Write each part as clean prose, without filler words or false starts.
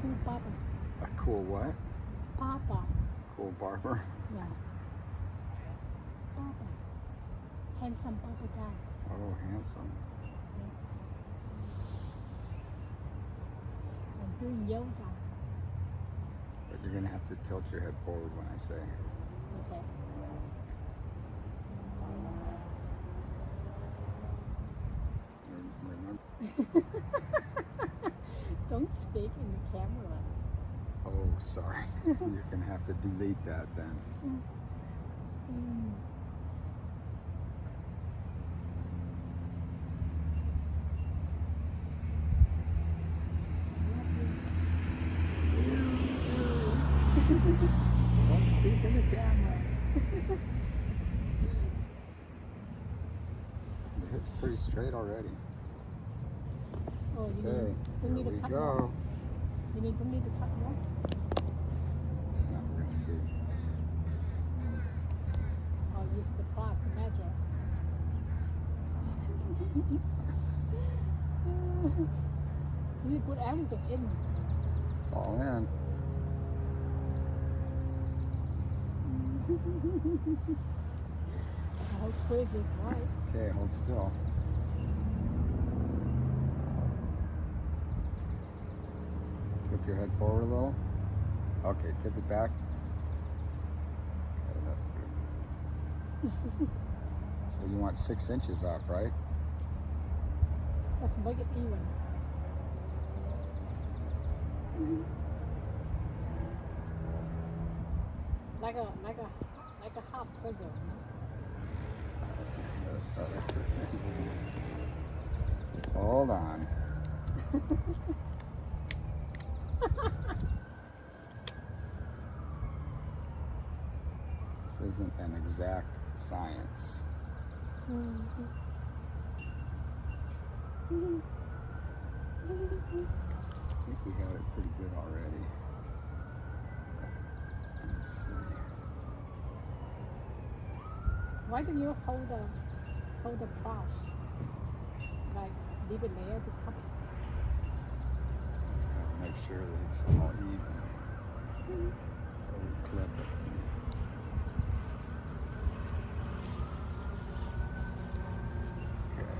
cool barber. A cool what? Barber. Cool barber? Yeah. Barber. Handsome barber guy. Oh, handsome. Yes. I'm doing yoga. But you're going to have to tilt your head forward when I say. Okay. Remember? Don't speak in the camera. Oh, sorry. You're going to have to delete that then. Mm. Don't speak in the camera. Your head's pretty straight already. Oh, you Okay, don't here need we to cut go. more. Don't need to cut more. Now we're going to see. Or use the clock to measure. You put everything in. It's all in. How crazy, right? Okay, hold still. Tip your head forward a little. Okay, tip it back. Okay, that's good. So you want 6 inches off, right? Just make it even. Like a half circle. Let's start it. Hold on. This isn't an exact science. I think we had it pretty good already. Let's see. Why do you hold the brush? Like leave it there to cut. Just gotta make sure that it's all even. Before we clip it. Okay.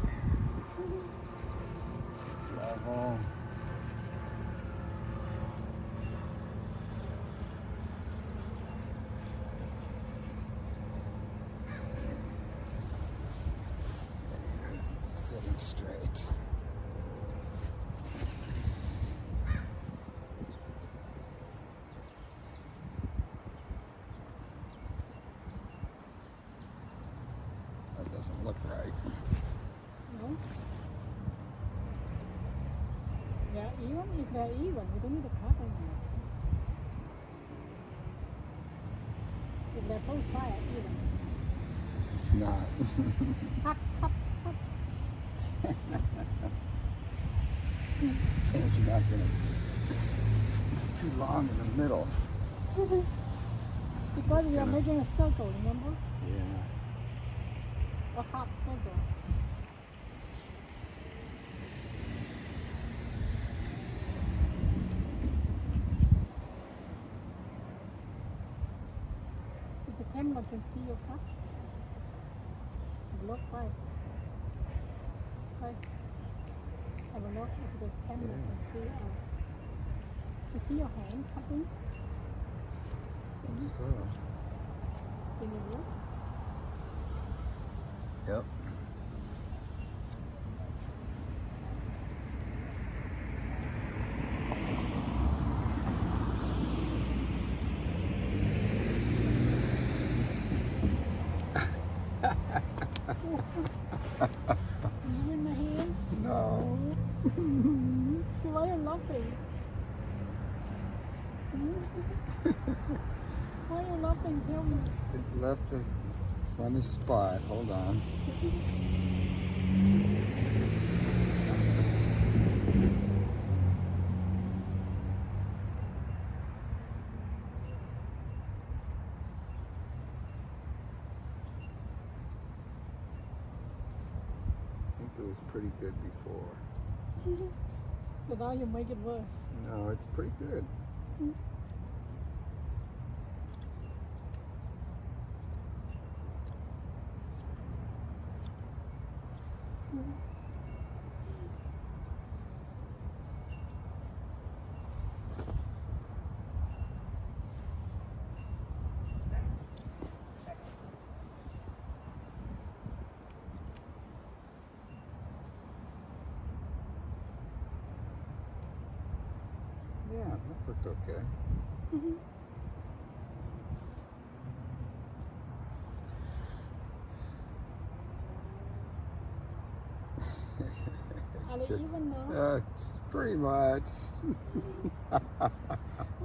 Level. Sitting straight. That doesn't look right. No? Yeah, even if they're even, we don't need to cut them. If they're both sides are even. It's not. Cut. It's not gonna. It's too long in the middle. Because we are making a circle, remember? Yeah. A half circle. If the camera can see your cut, look right. Right. Have a look if the camera can see us. You see your hand cutting? See? So. Can you look? Yep. You in my hand? No. So why are you laughing? Why are you laughing? Tell me. It left a funny spot. Hold on. I think it was pretty good before. So now you make it worse. No, it's pretty good. Yeah, that looked okay. Are they Just, even now? it's pretty much. Why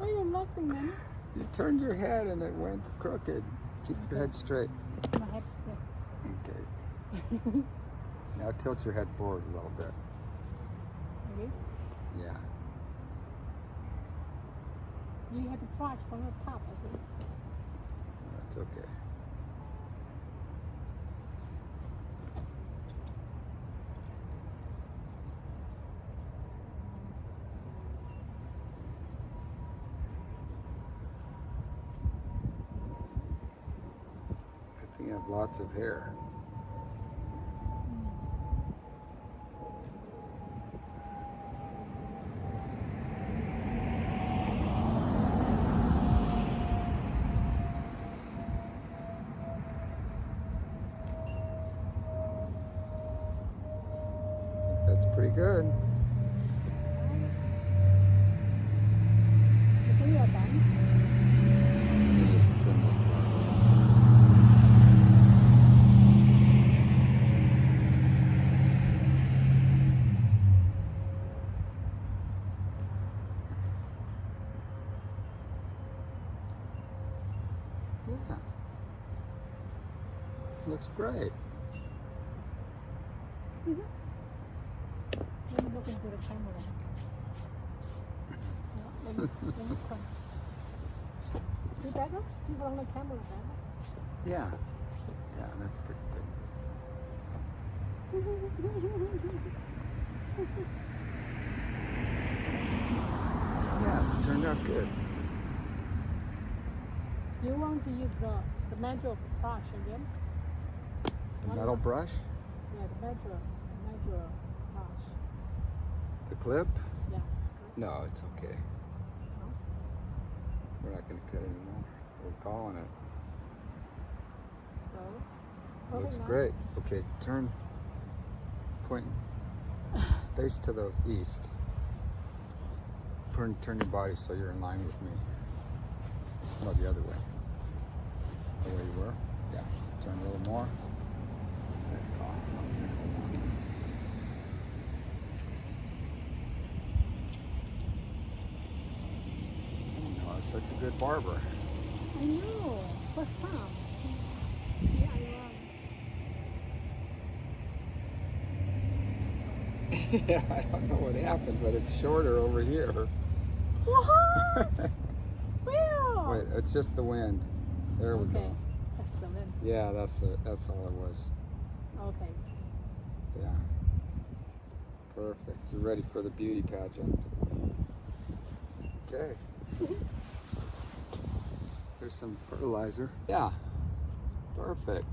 are you laughing, man? You turned your head and it went crooked. Keep your head straight. My head's stiff. Okay. Now tilt your head forward a little bit. Okay. Yeah. You have to brush from the top, I think. That's okay. I think you have lots of hair. That's pretty good. So you are done. Just trim this part. Yeah. Looks great. Let me look into the camera. No, let me come. See better? See from the camera better? Yeah. Yeah, that's pretty good. Yeah, it turned out good. Do you want to use the manual brush again? The metal brush? Yeah, the manual brush. The clip? Yeah. No, it's okay. No? We're not going to cut anymore. We're calling it. So, Looks now. great. Okay, turn, point, face to the east. Turn your body so you're in line with me. No, the other way. The way you were. Yeah. Turn a little more. There you go. Okay, hold on. Oh, no, it's such a good barber. I know. First time. Yeah, Yeah, I don't know what happened, but it's shorter over here. What? Where? Wait, it's just the wind. There we Okay. go. Just a minute. Yeah, that's all it was. Okay. Yeah. Perfect. You're ready for the beauty pageant. Okay. There's some fertilizer. Yeah. Perfect.